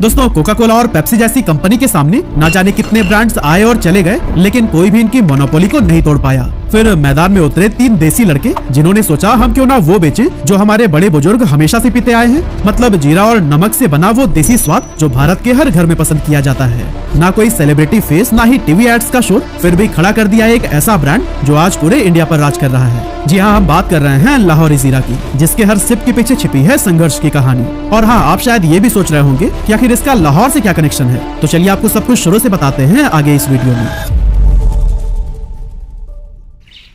दोस्तों, Coca Cola और Pepsi जैसी कंपनी के सामने ना जाने कितने ब्रांड्स आए और चले गए, लेकिन कोई भी इनकी मोनोपोली को नहीं तोड़ पाया। फिर मैदान में उतरे 3 देसी लड़के, जिन्होंने सोचा हम क्यों ना वो बेचें जो हमारे बड़े बुजुर्ग हमेशा से पीते आए हैं, मतलब जीरा और नमक से बना वो देसी स्वाद जो भारत के हर घर में पसंद किया जाता है। ना कोई सेलिब्रिटी फेस, ना ही टीवी एड्स का शोर, फिर भी खड़ा कर दिया एक ऐसा ब्रांड जो आज पूरे इंडिया पर राज कर रहा है। जी हाँ, हम बात कर रहे हैं लाहौरी जीरा की, जिसके हर सिप के पीछे छिपी है संघर्ष की कहानी। और हाँ, आप शायद ये भी सोच रहे होंगे कि आखिर इसका लाहौर से क्या कनेक्शन है, तो चलिए आपको सब कुछ शुरू से बताते हैं आगे इस वीडियो में।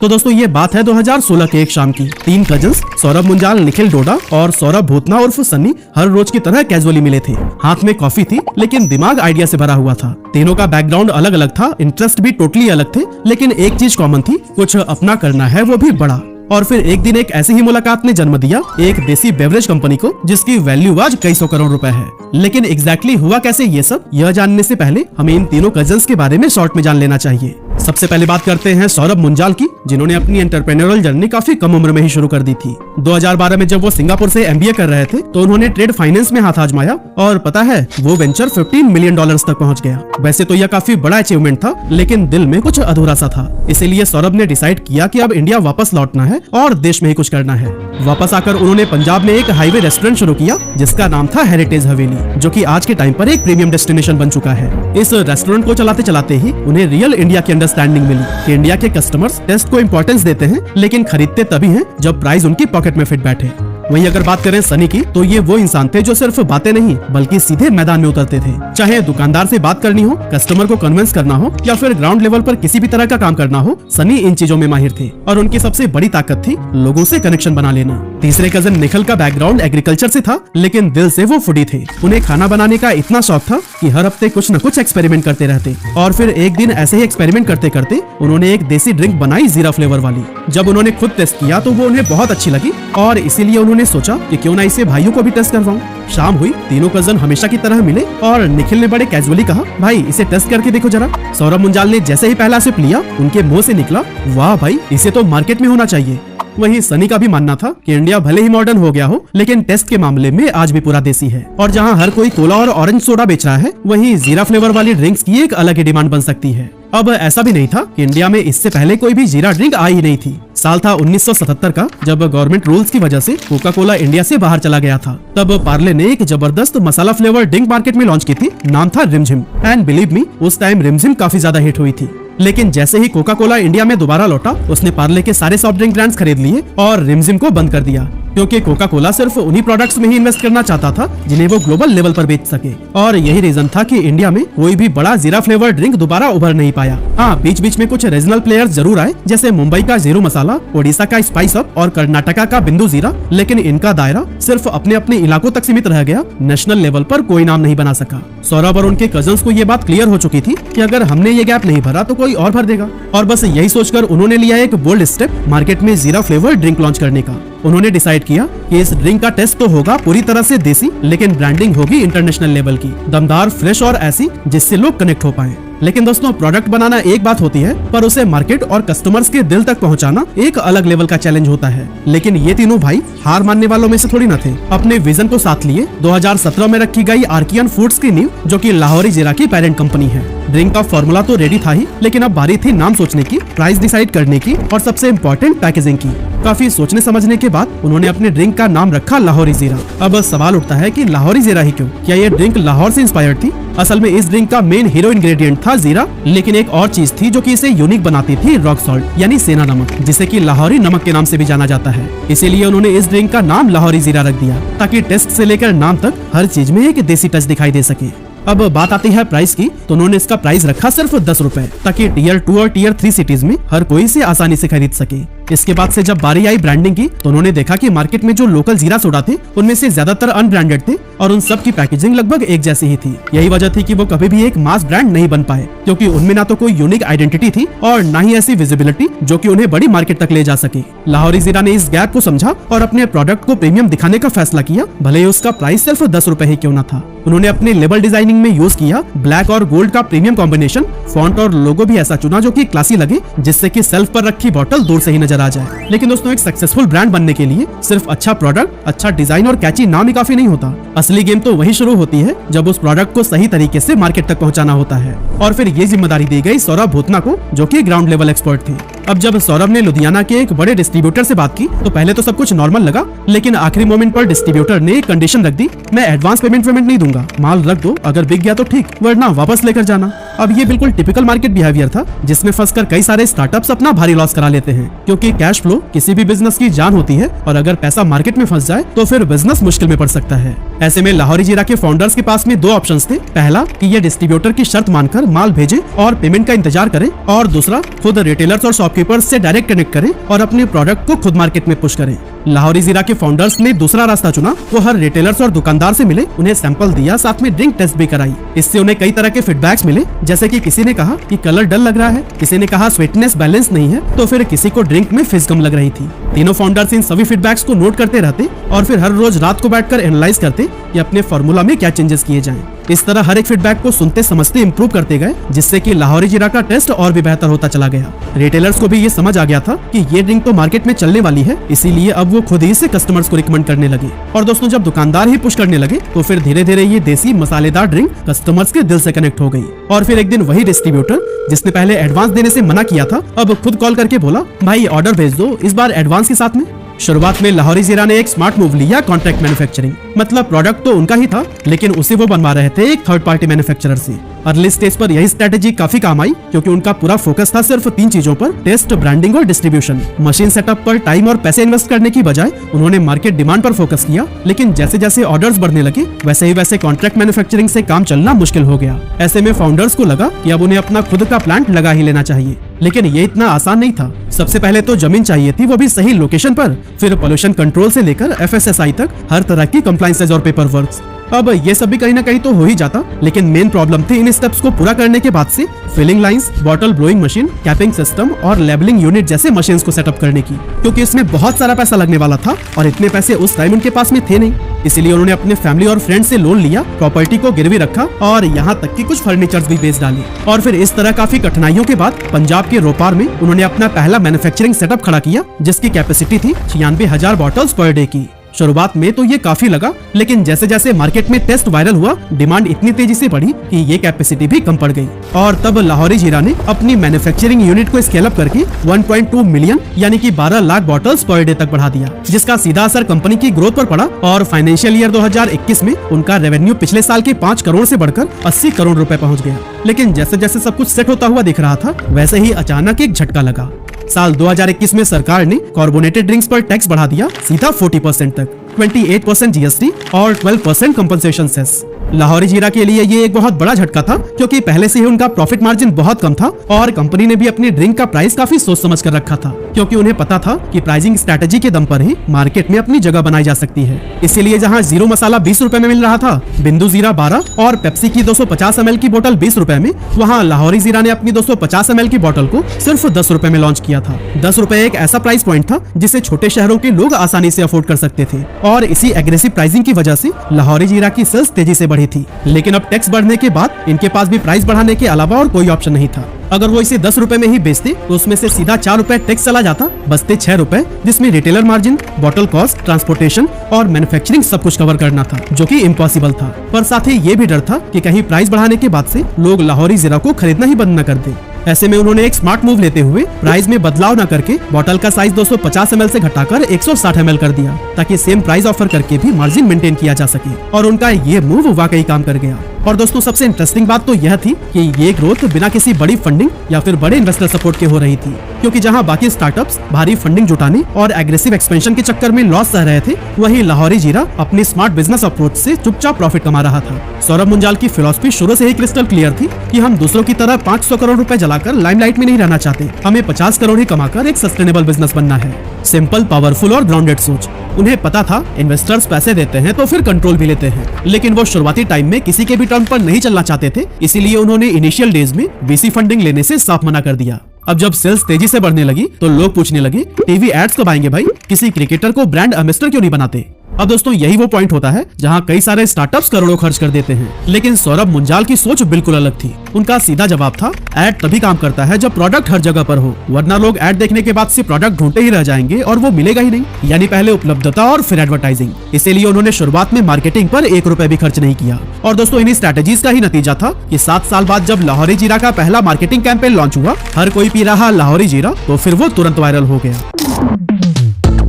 तो दोस्तों, ये बात है 2016 के एक शाम की। 3 कजन्स सौरभ मुंजाल, निखिल डोडा और सौरभ भूतना उर्फ सन्नी हर रोज की तरह कैजुअली मिले थे। हाथ में कॉफी थी, लेकिन दिमाग आइडिया से भरा हुआ था। तीनों का बैकग्राउंड अलग अलग था, इंटरेस्ट भी टोटली अलग थे, लेकिन एक चीज कॉमन थी, कुछ अपना करना है, वो भी बड़ा। और फिर एक दिन एक ऐसी ही मुलाकात ने जन्म दिया एक देसी बेवरेज कंपनी को, जिसकी वैल्यू आज कई सौ करोड़ रुपए है। लेकिन एग्जैक्टली हुआ कैसे ये सब, यह जानने से पहले हमें इन तीनों कजन्स के बारे में शॉर्ट में जान लेना चाहिए। सबसे पहले बात करते हैं सौरभ मुंजाल की, जिन्होंने अपनी एंटरप्रेन्योरल जर्नी काफी कम उम्र में ही शुरू कर दी थी। 2012 में जब वो सिंगापुर से MBA कर रहे थे, तो उन्होंने ट्रेड फाइनेंस में हाथ आजमाया और पता है वो वेंचर $15 मिलियन तक पहुंच गया। वैसे तो यह काफी बड़ा अचीवमेंट था, लेकिन दिल में कुछ अधूरा सा था। इसीलिए सौरभ ने डिसाइड किया कि अब इंडिया वापस लौटना है और देश में ही कुछ करना है। वापस आकर उन्होंने पंजाब में एक हाईवे रेस्टोरेंट शुरू किया, जिसका नाम था हेरिटेज हवेली, जो कि आज के टाइम पर एक प्रीमियम डेस्टिनेशन बन चुका है। इस रेस्टोरेंट को चलाते चलाते ही उन्हें रियल इंडिया की अंडरस्टैंडिंग मिली कि इंडिया के कस्टमर्स टेस्ट को इंपॉर्टेंस देते हैं, लेकिन खरीदते तभी हैं जब प्राइस उनकी पॉकेट में फिट बैठे। वहीं अगर बात करें सनी की, तो ये वो इंसान थे जो सिर्फ बातें नहीं बल्कि सीधे मैदान में उतरते थे। चाहे दुकानदार से बात करनी हो, कस्टमर को कन्विंस करना हो या फिर ग्राउंड लेवल पर किसी भी तरह का काम करना हो, सनी इन चीजों में माहिर थे। और उनकी सबसे बड़ी ताकत थी लोगों से कनेक्शन बना लेना। तीसरे कजन निखिल का बैकग्राउंड एग्रीकल्चर से था, लेकिन दिल से वो फूडी थे। उन्हें खाना बनाने का इतना शौक था कि हर हफ्ते कुछ न कुछ एक्सपेरिमेंट करते रहते। और फिर एक दिन ऐसे ही एक्सपेरिमेंट करते करते उन्होंने एक देसी ड्रिंक बनाई जीरा फ्लेवर वाली। जब उन्होंने खुद टेस्ट किया तो वो उन्हें बहुत अच्छी लगी और इसीलिए उन्होंने सोचा कि क्यों ना इसे भाइयों को भी टेस्ट करवाऊं। शाम हुई, तीनों कजन हमेशा की तरह मिले और निखिल ने बड़े कैजुअली कहा, भाई इसे टेस्ट करके देखो जरा। सौरभ मुंजाल ने जैसे ही पहला सिप लिया, उनके मुंह से निकला, वाह भाई, इसे तो मार्केट में होना चाहिए। वहीं सनी का भी मानना था कि इंडिया भले ही मॉडर्न हो गया हो, लेकिन टेस्ट के मामले में आज भी पूरा देसी है। और जहां हर कोई कोला और ऑरेंज सोडा बेच रहा है, वहीं जीरा फ्लेवर वाली ड्रिंक्स की एक अलग ही डिमांड बन सकती है। अब ऐसा भी नहीं था कि इंडिया में इससे पहले कोई भी जीरा ड्रिंक आई ही नहीं थी। साल था 1977 का, जब गवर्नमेंट रूल्स की वजह से कोका कोला इंडिया से बाहर चला गया था। तब पार्ले ने एक जबरदस्त मसाला फ्लेवर ड्रिंक मार्केट में लॉन्च की थी, नाम था रिमझिम। एंड बिलीव मी, उस टाइम रिमझिम काफी ज्यादा हिट हुई थी। लेकिन जैसे ही कोका कोला इंडिया में दोबारा लौटा, उसने पार्ले के सारे सॉफ्ट ड्रिंक ब्रांड्स खरीद लिए और रिमझिम को बंद कर दिया, क्योंकि कोका कोला सिर्फ उन्हीं प्रोडक्ट्स में ही इन्वेस्ट करना चाहता था जिन्हें वो ग्लोबल लेवल पर बेच सके। और यही रीजन था कि इंडिया में कोई भी बड़ा जीरा फ्लेवर ड्रिंक दोबारा उभर नहीं पाया। हाँ, बीच बीच में कुछ रीजनल प्लेयर्स जरूर आए, जैसे मुंबई का जीरो मसाला, ओडिशा का स्पाइस अप और कर्नाटका का बिंदु जीरा, लेकिन इनका दायरा सिर्फ अपने अपने इलाकों तक सीमित रह गया। नेशनल लेवल पर कोई नाम नहीं बना सका। सौरभ और उनके कजन्स को ये बात क्लियर हो चुकी थी कि अगर हमने ये गैप नहीं भरा तो कोई और भर देगा। और बस यही सोचकर उन्होंने लिया एक बोल्ड स्टेप, मार्केट में जीरा फ्लेवर ड्रिंक लॉन्च करने का। उन्होंने डिसाइड किया कि इस ड्रिंक का टेस्ट तो होगा पूरी तरह से देसी, लेकिन ब्रांडिंग होगी इंटरनेशनल लेवल की, दमदार, फ्रेश और ऐसी जिससे लोग कनेक्ट हो पाएं। लेकिन दोस्तों, प्रोडक्ट बनाना एक बात होती है, पर उसे मार्केट और कस्टमर्स के दिल तक पहुंचाना एक अलग लेवल का चैलेंज होता है। लेकिन ये तीनों भाई हार मानने वालों में से थोड़ी न थे। अपने विजन को साथ लिए 2017 में रखी गई आर्कियन फूड्स की नींव, जो कि लाहौरी जीरा की पेरेंट कंपनी है। ड्रिंक का फॉर्मूला तो रेडी था ही, लेकिन अब बारी थी नाम सोचने की, प्राइस डिसाइड करने की और सबसे इम्पोर्टेंट पैकेजिंग की। काफी सोचने समझने के बाद उन्होंने अपने ड्रिंक का नाम रखा लाहौरी जीरा। अब सवाल उठता है कि लाहौरी जीरा ही क्यों? क्या ये ड्रिंक लाहौर से इंस्पायर्ड थी? असल में इस ड्रिंक का मेन हीरो इंग्रेडिएंट था जीरा, लेकिन एक और चीज थी जो कि इसे यूनिक बनाती थी, रॉक सॉल्ट यानी सेना नमक, जिसे कि लाहौरी नमक के नाम से भी जाना जाता है। इसीलिए उन्होंने इस ड्रिंक का नाम लाहौरी जीरा रख दिया, ताकि टेस्ट से लेकर नाम तक हर चीज में एक देसी टच दिखाई दे सके। अब बात आती है प्राइस की, तो उन्होंने इसका प्राइस रखा सिर्फ 10 रुपए, ताकि टियर 2 और टियर 3 सिटीज में हर कोई इसे आसानी से खरीद सके। इसके बाद से जब बारी आई ब्रांडिंग की, तो उन्होंने देखा कि मार्केट में जो लोकल जीरा सोडा थे, उनमें से ज्यादातर अनब्रांडेड थे और उन सब की पैकेजिंग लगभग एक जैसी ही थी। यही वजह थी कि वो कभी भी एक मास ब्रांड नहीं बन पाए, क्योंकि उनमें ना तो कोई यूनिक आइडेंटिटी थी और ना ही ऐसी विजिबिलिटी जो कि उन्हें बड़ी मार्केट तक ले जा सके। लाहौरी जीरा ने इस गैप को समझा और अपने प्रोडक्ट को प्रीमियम दिखाने का फैसला किया, भले ही उसका प्राइस सिर्फ 10 रुपए ही क्यों न था। उन्होंने अपने लेबल डिजाइनिंग में यूज किया ब्लैक और गोल्ड का प्रीमियम कॉम्बिनेशन। फॉन्ट और लोगो भी ऐसा चुना जो कि क्लासी लगे, जिससे कि सेल्फ पर रखी बोतल दूर से ही नजर आ जाए। लेकिन दोस्तों, एक सक्सेसफुल ब्रांड बनने के लिए सिर्फ अच्छा प्रोडक्ट, अच्छा डिजाइन और कैची नाम ही काफी नहीं होता। असली गेम तो वही शुरू होती है जब उस प्रोडक्ट को सही तरीके से मार्केट तक पहुंचाना होता है। और फिर ये जिम्मेदारी दी गई सौरभ भूतना को, जो कि ग्राउंड लेवल एक्सपर्ट थे। अब जब सौरभ ने लुधियाना के एक बड़े डिस्ट्रीब्यूटर से बात की तो पहले तो सब कुछ नॉर्मल लगा, लेकिन आखिरी मोमेंट पर डिस्ट्रीब्यूटर ने एक कंडीशन रख दी, मैं एडवांस पेमेंट नहीं दूंगा, माल रख दो, अगर बिक गया तो ठीक, वरना वापस लेकर जाना। अब ये बिल्कुल टिपिकल मार्केट बिहेवियर था, जिसमें फंसकर कई सारे स्टार्टअप्स अपना भारी लॉस करा लेते हैं, क्योंकि कैश फ्लो किसी भी बिजनेस की जान होती है और अगर पैसा मार्केट में फंस जाए तो फिर बिजनेस मुश्किल में पड़ सकता है। ऐसे में लाहौरी जीरा के फाउंडर्स के पास में दो ऑप्शंस थे। पहला कि ये डिस्ट्रीब्यूटर की शर्त मानकर माल भेजे और पेमेंट का इंतजार करें, और दूसरा खुद रिटेलर्स और शॉपकीपर्स से डायरेक्ट कनेक्ट करें और अपने प्रोडक्ट को खुद मार्केट में पुश करें। लाहौरी जीरा के फाउंडर्स ने दूसरा रास्ता चुना। वो हर रिटेलर्स और दुकानदार से मिले, उन्हें सैंपल दिया, साथ में ड्रिंक टेस्ट भी कराई। इससे उन्हें कई तरह के फीडबैक्स मिले, जैसे कि किसी ने कहा कि कलर डल लग रहा है, किसी ने कहा स्वीटनेस बैलेंस नहीं है, तो फिर किसी को ड्रिंक में फिज कम लग रही थी। तीनों फाउंडर्स इन सभी फीडबैक्स को नोट करते रहते और फिर हर रोज रात को बैठकर एनालाइज करते कि अपने फॉर्मूला में क्या चेंजेस किए जाएं। इस तरह हर एक फीडबैक को सुनते समझते इंप्रूव करते गए, जिससे कि लाहौरी जीरा का टेस्ट और भी बेहतर होता चला गया। रिटेलर्स को भी ये समझ आ गया था कि ये ड्रिंक तो मार्केट में चलने वाली है, इसीलिए अब वो खुद ही से कस्टमर्स को रिकमेंड करने लगे। और दोस्तों, जब दुकानदार ही पुश करने लगे तो फिर धीरे धीरे ये देसी मसालेदार ड्रिंक कस्टमर्स के दिल से कनेक्ट हो गई। और फिर एक दिन वही डिस्ट्रीब्यूटर जिसने पहले एडवांस देने से मना किया था, अब खुद कॉल करके बोला, भाई ऑर्डर भेज दो, इस बार एडवांस के साथ में। शुरुआत में लाहौरी जीरा ने एक स्मार्ट मूव लिया, कॉन्ट्रैक्ट मैन्युफैक्चरिंग। मतलब प्रोडक्ट तो उनका ही था, लेकिन उसे वो बनवा रहे थे एक थर्ड पार्टी मैन्युफैक्चरर से। अर्ली स्टेज पर यही स्ट्रेटेजी काफी काम आई, क्योंकि उनका पूरा फोकस था सिर्फ 3 चीजों पर, टेस्ट, ब्रांडिंग और डिस्ट्रीब्यूशन। मशीन सेटअप पर टाइम और पैसे इन्वेस्ट करने की बजाय उन्होंने मार्केट डिमांड पर फोकस किया। लेकिन जैसे जैसे ऑर्डर्स बढ़ने लगे, वैसे ही वैसे कॉन्ट्रैक्ट मैन्युफैक्चरिंग से काम चलना मुश्किल हो गया। ऐसे में फाउंडर्स को लगा कि अब उन्हें अपना खुद का प्लांट लगा ही लेना चाहिए। लेकिन ये इतना आसान नहीं था। सबसे पहले तो जमीन चाहिए थी, वो भी सही लोकेशन पर, फिर पोल्यूशन कंट्रोल से लेकर FSSAI तक हर तरह की कंप्लायंसेस और पेपर वर्क्स। अब ये सब भी कहीं ना कहीं तो हो ही जाता, लेकिन मेन प्रॉब्लम थी इन स्टेप्स को पूरा करने के बाद से filling lines, bottle blowing machine, capping system और लेबलिंग यूनिट जैसे मशीन्स को सेटअप करने की, क्योंकि इसमें बहुत सारा पैसा लगने वाला था और इतने पैसे उस टाइम उनके पास में थे नहीं। इसीलिए उन्होंने अपने फैमिली और फ्रेंड से लोन लिया, प्रॉपर्टी को गिरवी रखा और यहाँ तक कि कुछ फर्नीचर्स भी बेच डाली। और फिर इस तरह काफी कठिनाइयों के बाद पंजाब के रोपार में उन्होंने अपना पहला मैन्युफैक्चरिंग सेटअप खड़ा किया, जिसकी कैपेसिटी थी 96,000 बॉटल्स पर डे की। शुरुआत में तो ये काफी लगा, लेकिन जैसे जैसे मार्केट में टेस्ट वायरल हुआ, डिमांड इतनी तेजी से बढ़ी कि ये कैपेसिटी भी कम पड़ गई। और तब लाहौरी जीरा ने अपनी मैन्युफैक्चरिंग यूनिट को स्केल अप करके 1.2 मिलियन यानी कि 12 लाख बॉटल्स पर डे तक बढ़ा दिया, जिसका सीधा असर कंपनी की ग्रोथ पर पड़ा। और फाइनेंशियल ईयर 2021 में उनका रेवेन्यू पिछले साल के 5 करोड़ से बढ़कर 80 करोड़ रुपए पहुंच गया। लेकिन जैसे जैसे सब कुछ सेट होता हुआ दिख रहा था, वैसे ही अचानक एक झटका लगा। साल 2021 में सरकार ने कार्बोनेटेड ड्रिंक्स पर टैक्स बढ़ा दिया सीधा 40% तक, 28% GST और 12% कंपनसेशन सेस। लाहौरी जीरा के लिए ये एक बहुत बड़ा झटका था, क्योंकि पहले से ही उनका प्रॉफिट मार्जिन बहुत कम था और कंपनी ने भी अपनी ड्रिंक का प्राइस काफी सोच समझ कर रखा था, क्योंकि उन्हें पता था कि प्राइसिंग स्ट्रेटेजी के दम पर ही मार्केट में अपनी जगह बनाई जा सकती है। इसीलिए जहां जीरो मसाला 20 रुपए में मिल रहा था, बिंदु जीरा 12 और पेप्सी की 250 ml की बोतल 20 रुपए में, वहां लाहौरी जीरा ने अपनी 250 ml की बोतल को सिर्फ 10 रुपए में लॉन्च किया था। 10 रुपए एक ऐसा प्राइस पॉइंट था जिसे छोटे शहरों के लोग आसानी से अफोर्ड कर सकते थे, और इसी एग्रेसिव प्राइसिंग की वजह से लाहौरी जीरा की सेल्स तेजी से बढ़ी थी। लेकिन अब टैक्स बढ़ने के बाद इनके पास भी प्राइस बढ़ाने के अलावा और कोई ऑप्शन नहीं था। अगर वो इसे 10 रुपए में ही बेचते तो उसमें से सीधा 4 रुपए टैक्स चला जाता, बचते 6 रुपए, जिसमें retailer margin, bottle cost, transportation और मैन्युफैक्चरिंग सब कुछ कवर करना था, जो कि इम्पॉसिबल था। पर साथ ही ये भी डर था कि कहीं प्राइस बढ़ाने के बाद से लोग लाहौरी जीरा को खरीदना ही बंद न कर दे। ऐसे में उन्होंने एक स्मार्ट मूव लेते हुए प्राइस में बदलाव न करके बोतल का साइज 250 ml से घटाकर 160 ml कर दिया, ताकि सेम प्राइस ऑफर करके भी मार्जिन मेंटेन किया जा सके। और उनका ये मूव वाकई काम कर गया। और दोस्तों, सबसे इंटरेस्टिंग बात तो यह थी कि ये ग्रोथ बिना किसी बड़ी फंडिंग या फिर बड़े इन्वेस्टर सपोर्ट के हो रही थी, क्योंकि जहां बाकी स्टार्टअप्स भारी फंडिंग जुटाने और एग्रेसिव एक्सपेंशन के चक्कर में लॉस सह रहे थे, वहीं लाहौरी जीरा अपनी स्मार्ट बिजनेस अप्रोच से चुपचाप प्रॉफिट कमा रहा था। सौरभ मुंजाल की फिलॉसफी शुरू से ही क्रिस्टल क्लियर थी कि हम दूसरों की तरह 500 करोड़ रुपए जलाकर लाइमलाइट में नहीं रहना चाहते, हमें 50 करोड़ ही कमाकर एक सस्टेनेबल बिजनेस बनना है। सिंपल, पावरफुल और ग्राउंडेड सोच। उन्हें पता था इन्वेस्टर्स पैसे देते हैं तो फिर कंट्रोल भी लेते हैं, लेकिन वो शुरुआती टाइम में किसी के भी टर्म पर नहीं चलना चाहते थे। इसीलिए उन्होंने इनिशियल डेज में VC फंडिंग लेने से साफ मना कर दिया। अब जब सेल्स तेजी से बढ़ने लगी तो लोग पूछने लगे, टीवी एड्स कब आएंगे भाई? किसी क्रिकेटर को ब्रांड एम्बेसडर क्यों नहीं बनाते? अब दोस्तों यही वो पॉइंट होता है जहाँ कई सारे स्टार्टअप्स करोड़ों खर्च कर देते हैं, लेकिन सौरभ मुंजाल की सोच बिल्कुल अलग थी। उनका सीधा जवाब था, ऐड तभी काम करता है जब प्रोडक्ट हर जगह पर हो, वरना लोग ऐड देखने के बाद से प्रोडक्ट ढूंढते ही रह जाएंगे और वो मिलेगा ही नहीं। यानी पहले उपलब्धता और फिर एडवर्टाइजिंग। इसीलिए उन्होंने शुरुआत में मार्केटिंग पर 1 रुपए भी खर्च नहीं किया। और दोस्तों इन्हीं स्ट्रेटेजीज का ही नतीजा था कि 7 साल बाद जब लाहौरी जीरा का पहला मार्केटिंग कैंपेन लॉन्च हुआ, हर कोई पी रहा लाहौरी जीरा, तो फिर वो तुरंत वायरल हो गया।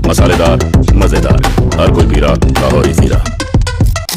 मसालेदार, मजेदार, हर कोई पी रहा लाहौरी जीरा।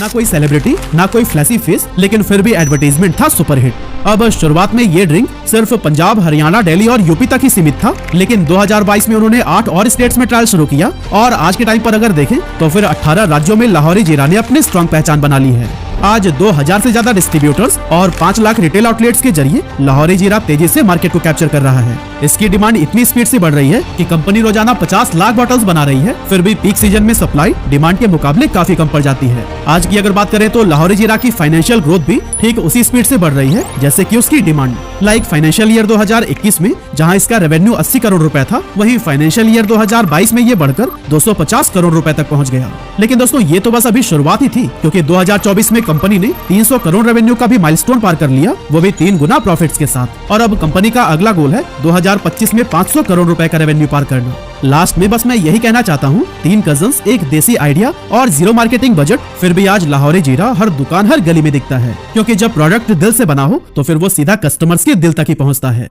ना कोई सेलिब्रिटी, ना कोई फ्लैसी फेस, लेकिन फिर भी एडवर्टाइजमेंट था सुपरहिट। अब शुरुआत में ये ड्रिंक सिर्फ पंजाब, हरियाणा, दिल्ली और यूपी तक ही सीमित था, लेकिन 2022 में उन्होंने 8 और स्टेट्स में ट्रायल शुरू किया और आज के टाइम पर अगर देखें तो फिर 18 राज्यों में लाहौरी जीरा ने अपनी स्ट्रॉन्ग पहचान बना ली है। आज 2000 से ज्यादा डिस्ट्रीब्यूटर्स और 5 लाख रिटेल आउटलेट्स के जरिए लाहौरी जीरा तेजी से मार्केट को कैप्चर कर रहा है। इसकी डिमांड इतनी स्पीड से बढ़ रही है कि कंपनी रोजाना 50 लाख बॉटल्स बना रही है, फिर भी पीक सीजन में सप्लाई डिमांड के मुकाबले काफी कम पड़ जाती है। आज की अगर बात करें तो लाहौरी जीरा की फाइनेंशियल ग्रोथ भी ठीक उसी स्पीड से बढ़ रही है जैसे कि उसकी डिमांड। लाइक फाइनेंशियल ईयर 2021 में जहां इसका रेवेन्यू 80 करोड़ रुपए था, वहीं फाइनेंशियल ईयर 2022 में ये बढ़कर 250 करोड़ रुपए तक पहुंच गया। लेकिन दोस्तों ये तो बस अभी शुरुआत ही थी, क्योंकि 2024 में कंपनी ने 300 करोड़ रेवेन्यू का भी माइलस्टोन पार कर लिया, वो भी 3 गुना प्रॉफिट्स के साथ। और अब कंपनी का अगला गोल है 2025 में 500 करोड़ रुपए का रेवेन्यू पार करना। लास्ट में बस मैं यही कहना चाहता हूँ, 3 कजन्स, एक देसी आइडिया और 0 मार्केटिंग बजट, फिर भी आज लाहौरी जीरा हर दुकान, हर गली में दिखता है। क्योंकि जब प्रोडक्ट दिल से बना हो तो फिर वो सीधा कस्टमर्स के दिल तक ही पहुँचता है।